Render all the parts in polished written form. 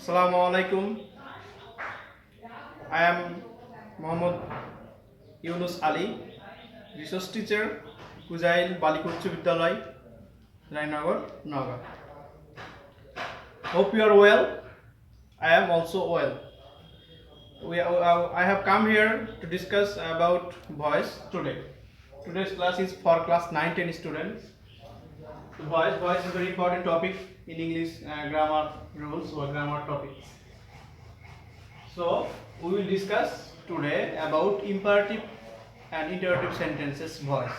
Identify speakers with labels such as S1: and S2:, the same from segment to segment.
S1: Assalamu alaikum. I am Mohammad Yunus Ali, resource teacher, Kujail Balikot Uচ্চ বিদ্যালয়, Rainagar, Naga. Hope you are well. I am also well. I have come here to discuss about voice today. Today's class is for class 9-10 students. Voice is a very important topic in English grammar rules or grammar topics. So we will discuss today about imperative and interrogative sentences voice.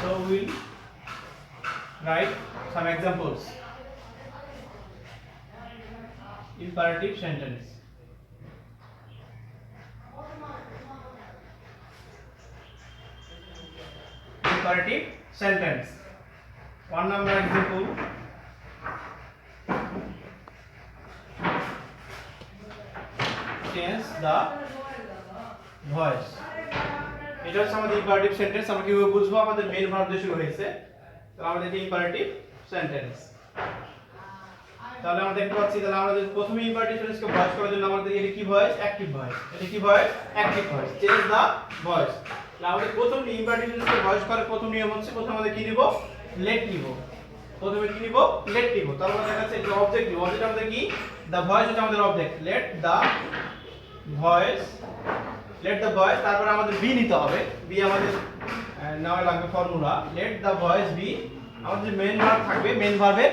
S1: So we will write some examples. Imperative sentence. Imperative sentence. One number example. Change the voice. এটা হচ্ছে আমাদের imperative sentence. আমরা কিভাবে বুঝবো আমাদের main verb দিয়ে শুরু হয়েছে, তাহলে আমাদের এটা ইম্পারেটিভ সেন্টেন্স। তাহলে আমরা দেখতে পাচ্ছি, তাহলে আমরা যদি প্রথমে ইম্পারেটিভ সেন্টেন্সকে ভয়েস করার জন্য আমাদের এটা কি ভয়েস? Active voice. এটা কি voice? Active voice. Change the voice. তাহলে আমাদের প্রথম ইম্পারেটিভ সেন্টেন্সকে ভয়েস করার প্রথম নিয়ম হচ্ছে, প্রথমে আমাদের কি নিব? লেট নিব। প্রথমে কি নিব? লেট নিব। তারপর দেখা যাচ্ছে যে অবজেক্ট নিব। অবজেক্ট আমাদের কি? দা ভয়েস হচ্ছে আমাদের object. Let the voice, let the voice. তারপর আমাদের বি নিতে হবে। বি আমাদের নেওয়া লাগবে formula. Let the voice be. আমাদের যে মেইন ভার্ব থাকবে, মেইন ভার্বের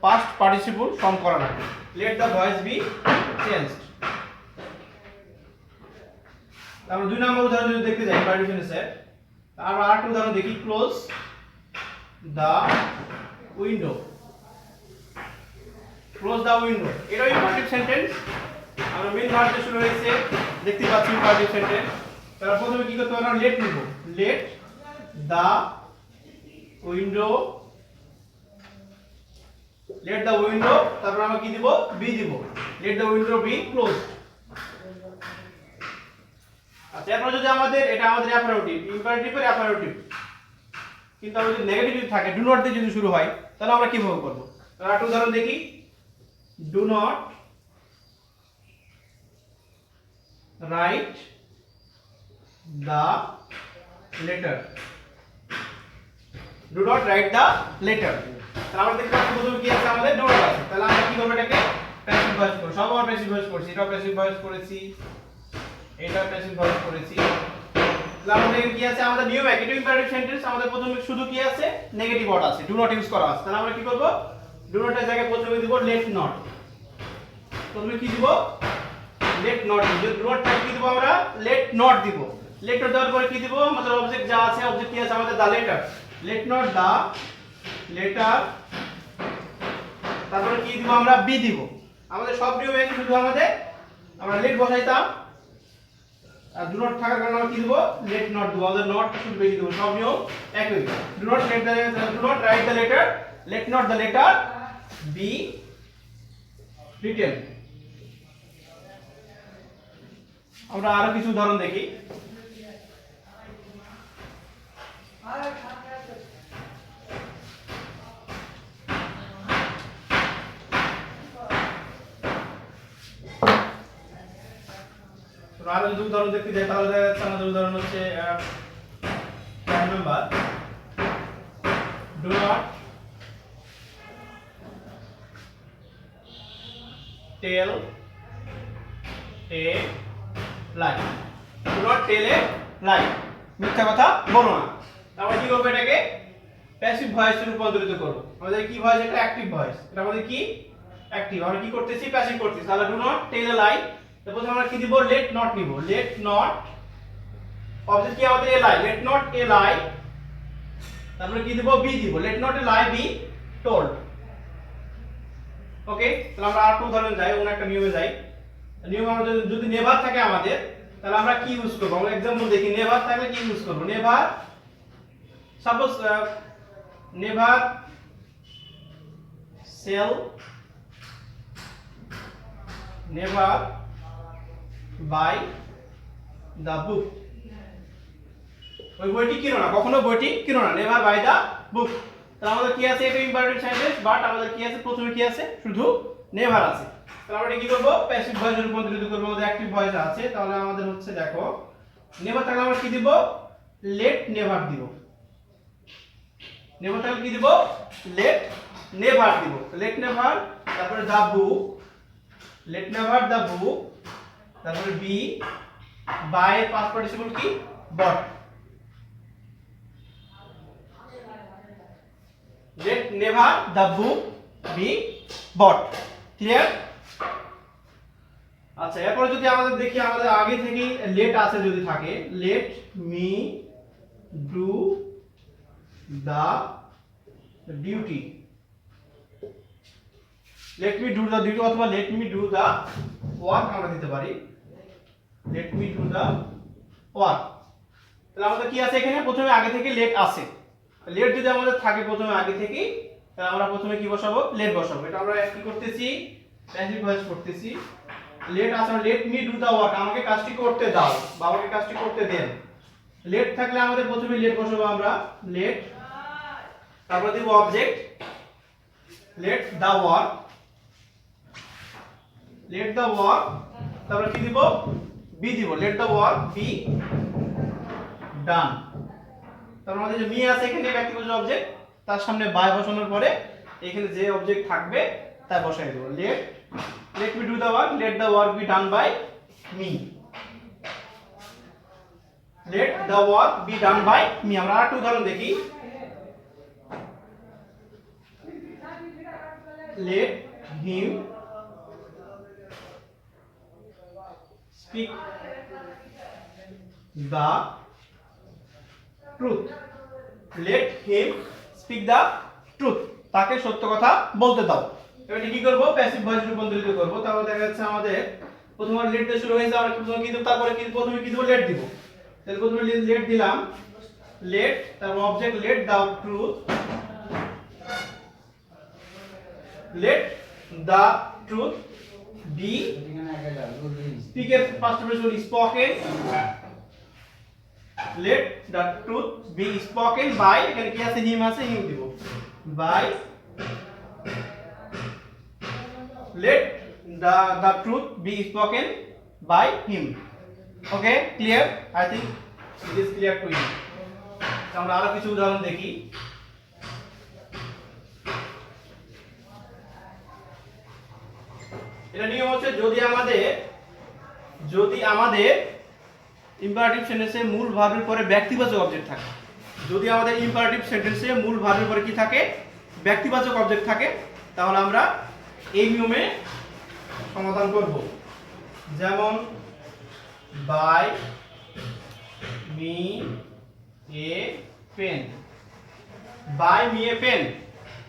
S1: পাস্ট পার্টিসিপল ফর্ম করা লাগবে। Let the voice be changed. আমরা দুই নম্বর উদাহরণ যদি দেখতে যাই ইম্পারেটিভ সেন্টেন্সের, আমরা আরেকটা উদাহরণ দেখি। ক্লোজ দা উইন্ডো। ক্লোজ দা উইন্ডো, এটাও ইম্পারেটিভ সেন্টেন্স। আমরা মেইন ভার্ব দিয়ে শুরু হয়েছে, দেখতে পাচ্ছি ইম্পারেটিভ সেন্টেন্স। তাহলে প্রথমে কি করতে হবে? লেট নিব। Let the window, let the window. তারপর আমরা কি দিব? বি দিব। Let the window be close. আচ্ছা, এরপর যদি আমাদের এটা আমাদের অ্যাফারমেটিভ, ইম্পারেটিভের অ্যাফারমেটিভ, কিন্তু আমাদের যদি নেগেটিভ যদি থাকে, ডু নট দিয়ে যদি শুরু হয়, তাহলে আমরা কিভাবে করব? তাহলে একটা উদাহরণ দেখি। Do not write the letter. Do not write the letter. তাহলে আমরা দেখতে পাচ্ছি প্রথমে কি আছে? আমাদের ডু নট আছে। তাহলে আমরা কি করব? এটাকে প্যাসিভ ভয়েস করব। সব আমরা প্যাসিভ ভয়েস করছি। এটাও প্যাসিভ ভয়েস করেছি, এটা প্যাসিভ ভয়েস করেছি। তাহলে আমাদের কি আছে? আমাদের নিয়ম একই। এটা ইম্পারেটিভ সেন্টেন্স। আমাদের প্রথমে শুধু কি আছে? নেগেটিভ ওয়ার্ড আছে, ডু নট ইউজ করা আছে। তাহলে আমরা কি করব? ডু নট এর জায়গায় প্রথমে দিব লেট নট। প্রথমে কি দিব? লেট নট দিব। ডু নট টাইপ কি দিব? আমরা লেট নট দিব। লেট নট দেওয়ার পরে কি দিব? আমাদের অবজেক্ট যা আছে, অবজেক্ট কি আছে? আমাদের the letter. Let not the letter. তারপরে কি দিব? আমরা বি দিব। আমাদের সব নিয়ম একই, শুধু আমাদের আমরা লেট বসাইতাম, আর ডু নট থাকার কারণে আমরা কি দিব? লেট নট দিব। আমাদের নট শুধু বেশি দিব। সব নিয়ম একই। Do not let the, do not write the letter, let not the letter be written. আমরা আরো কিছু উদাহরণ দেখি। আরো যদি উদাহরণ দেখতে যাই, তাহলে দেখা যাচ্ছে আমাদের উদাহরণ হচ্ছে 4 number. Do not tell a lie. Do not tell a lie, মিথ্যা কথা বলো না। আমরা কি করব? এটাকে প্যাসিভ ভয়েসে রূপান্তরিত করব। আমাদের কি ভয়েস? এটা অ্যাক্টিভ ভয়েস। এটা আমাদের কি? অ্যাক্টিভ। আমরা কি করতেছি? প্যাসিভ করতেছি। তাহলে ডু নট টেল এ লাই। প্রথমে আমরা কি দিব? লেট নট নিব। লেট নট, অবজেক্ট কি আমাদের? A lie. Let not a lie. তারপরে কি দিব? বি দিব। Let not a lie be told. Okay, তাহলে আমরা আরেকটা উদাহরণ যাই, অন্য একটা নিয়মে যাই। নিয়ম আমাদের যদি নেভার থাকে আমাদের, তাহলে আমরা কি ইউজ করব? আমরা एग्जांपल দেখি। নেভার থাকলে কি ইউজ করব? Never, suppose never sell, never buy the book. ওই বইটি কিনো না, কখনো বইটি কিনো না। Never buy the book. তাহলে আমাদের কি আছে? এটা ইম্পারেটিভ সেন্টেন্স, বাট আমাদের কি আছে? প্রথমে কি আছে? শুধু নেভার আছে। তাহলে আমরা কি করব প্যাসিভ ভয়েসে রূপান্তরিত করব আমাদের অ্যাক্টিভ ভয়েস আছে তাহলে আমাদের হচ্ছে দেখো নেভার থাকলে আমরা কি দিব লেট নেভার দিব নেভার থাকলে কি দিব লেট নেভার দিব লেট নেভার তারপরে দা বুক লেট নেভার দা বুক তারপরে বি বাই পাস্ট পার্টিসিপল কি বট late never the book be bought clear আচ্ছা এরপর যদি আমাদের দেখি আমাদের আগে থেকে লেট আছে যদি থাকে let me do the duty let me do the duty অথবা let me do the work আমরা দিতে পারি let me do the work তাহলে আমাদের কি আছে এখানে প্রথমে আগে থেকে লেট আছে লেট যদি আমাদের থাকে প্রথমে আগে থেকে তাহলে আমরা প্রথমে কি বসাবো লেট বসাবো এটা আমরা কি করতেছি প্যাসিভ ভয়েস করতেছি লেট আছে let me do the work আমাকে কাজটি করতে দাও বা আমাকে কাজটি করতে দেন লেট থাকলে আমাদের প্রথমে লেট বসাবো আমরা লেট তারপর দেব object let the work let the work তারপর কি দিব বি দিব let the work be done তারপর আমাদের যে মি আছে এখানে ব্যক্তিগত অবজেক্ট তার সামনে বাই বসানোর পরে এখানে যে অবজেক্ট থাকবে তা বসাই দেব let me do the work let the work be done by me let the work be done by me আমরা আরেকটা উদাহরণ দেখি let him speak the truth let him speak the truth তাকে সত্য কথা বলতে দাও এবার কি করব প্যাসিভ ভয়েস রূপান্তরিত করব তাহলে দেখা যাচ্ছে আমাদের প্রথমে লেট দিয়ে শুরু হয়েছে আমরা প্রথমে কি দেব তারপরে কি প্রথমে কি দেব লেট দিব তাহলে প্রথমে লেট দিলাম লেট তারপর অবজেক্ট লেট দাও truth let the truth be speak এর first person spoken let the truth be spoken by এখানে কি আছে হিম আছে হিম দিব by let the truth be spoken by him okay clear I think it is clear to you আমরা আরো কিছু উদাহরণ দেখি এটা নিয়ম হচ্ছে যদি আমাদের ইম্পারেটিভ সেন্টেন্সে মূল ভার্বের পরে ব্যক্তিবাচক অবজেক্ট থাকে যদি আমাদের ইম্পারেটিভ সেন্টেন্সে মূল ভার্বের পরে কি থাকে ব্যক্তিবাচক অবজেক্ট থাকে তাহলে আমরা এই নিয়মে সমাধান করব যেমন by me a pen by me a pen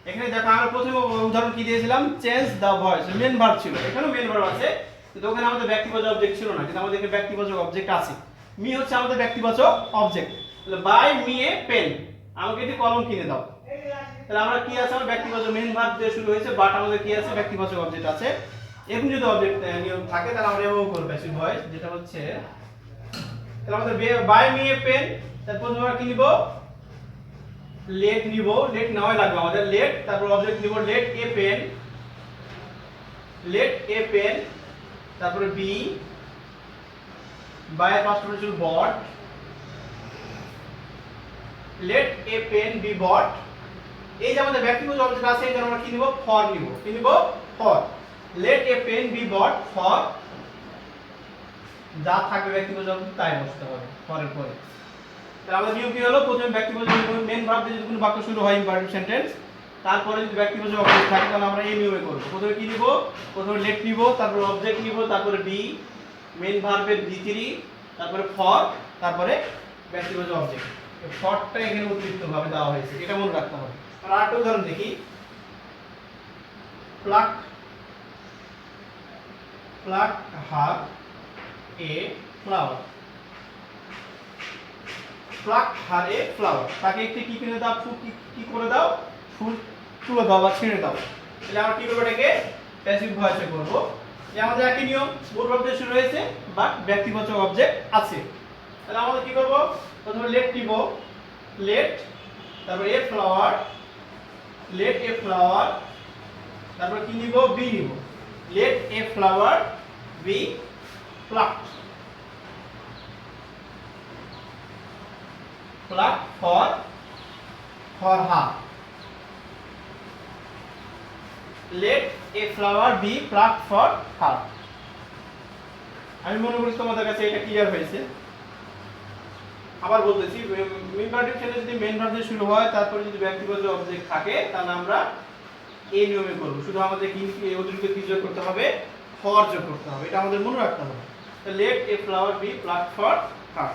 S1: এখানে দেখো আমরা প্রথমে উদাহরণ কি দিয়েছিলাম change the voice main verb ছিল এখানেও মেন ভার্ব আছে কিন্তু ওখানে আমাদের ব্যক্তিবাচক অবজেক্ট ছিল না কিন্তু আমাদের এখানে ব্যক্তিবাচক অবজেক্ট আছে মি হচ্ছে আমাদের ব্যক্তিবাচক অবজেক্ট তাহলে বাই মি এ পেন আমাকে একটি কলম কিনে দাও তাহলে আমরা কি আছে আমার ব্যক্তিবাচক মেইন ভার্ব দিয়ে শুরু হয়েছে বাট আমাদের কি আছে ব্যক্তিবাচক অবজেক্ট আছে এরকম যদি অবজেক্ট নিয়ম থাকে তাহলে আমরা এভাবে করব প্যাসিভ ভয়েস যেটা হচ্ছে তাহলে আমাদের বাই মি এ পেন তারপর আমরা কি নিব লেট নিব লেট নেওয়াই লাগবে আমাদের লেট তারপর অবজেক্ট নিব লেট এ পেন তারপরে be by first person but let a pen be but এই যে আমাদের ব্যক্তিগত অবজেক্ট আছে এখানে আমরা কি নিব ফর নিব কি নিব form let a pen be bought form যা থাকবে ব্যক্তিগত অবজেক্ট তাই বসতে হবে ফরের পরে তাহলে আমাদের নিয়ম কি হলো প্রথমে ব্যক্তিগত মেইন ভার্ব দিয়ে যদি কোনো বাক্য শুরু হয় ইম্পারেটিভ সেন্টেন্স তারপরে যদি ব্যক্তিগত অবজেক্ট থাকে তাহলে আমরা এই নিয়মে করব প্রথমে কি নিব প্রথমে লেট নিব তারপর অবজেক্ট নিব তারপরে বি মেইন ভার্বের V3 তারপরে ফর তারপরে ব্যক্তিগত অবজেক্ট ফরটা এখানে অতিরিক্ত ভাবে দেওয়া হয়েছে এটা মনে রাখতে হবে আর আরেকটা উদাহরণ দেখি pluck her a flower pluck her a flower তাকে একটি কি কিনে দাও ফুল কি করে দাও ফুল তুলে দাও বা ছিঁড়ে দাও তাহলে আমরা কি করব এটাকে প্যাসিভ ভয়েসে করব যে আমাদের একই নিয়ম মূল ভার্ব দিয়ে শুরু হয়েছে বাট ব্যক্তিবাচক অবজেক্ট আছে তাহলে আমাদের কি করব প্রথমে লেট নিব লেট তারপর a flower let a flower তারপর কি নিব বি নিব let a flower be plucked for her. Let a flower be plucked for her. আমি মনে করি তোমাদের কাছে এটা ক্লিয়ার হয়েছে। আবার বলতেছি, ইম্পারেটিভ টেন্স যদি মেইন ভার্ব দিয়ে শুরু হয়, তারপরে যদি ব্যক্তিবাচক অবজেক্ট থাকে, তাহলে আমরা এই নিয়মে করব। শুধু আমাদের কি অতিরিক্ত কি যোগ করতে হবে? ফর যোগ করতে হবে। এটা আমাদের মনে রাখতে হবে। তো let a flower be plucked for her.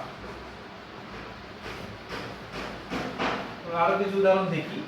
S1: আরো কিছু উদাহরণ দেখি।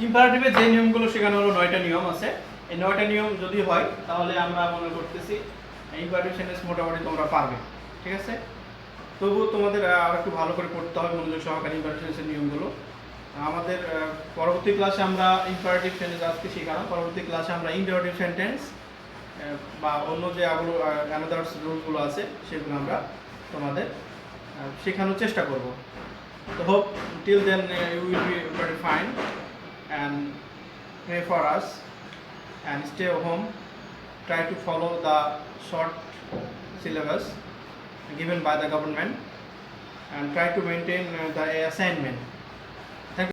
S1: ইম্পারেটিভে যে নিয়মগুলো শেখানো হলো 9টা নিয়ম আছে। এই 9টা নিয়ম যদি হয়, তাহলে আমরা মনে করতেছি ইম্পারেটিভ সেন্টেন্স মোটামুটি তোমরা পারবে। ঠিক আছে? তবুও তোমাদের আর একটু ভালো করে পড়তে হবে মনোযোগ সহকারে ইম্পারেটিভ সেন্টেন্সের নিয়মগুলো। আমাদের পরবর্তী ক্লাসে আমরা ইম্পারেটিভ সেন্টেন্স আজকে শেখানো, পরবর্তী ক্লাসে আমরা ইম্পারেটিভ সেন্টেন্স বা অন্য যে অ্যানাদার্স রুলগুলো আছে সেগুলো আমরা তোমাদের শেখানোর চেষ্টা করব। তো hope till then you will be very fine and pray for us and stay home. Try to follow the short syllabus given by the government and try to maintain the assignment.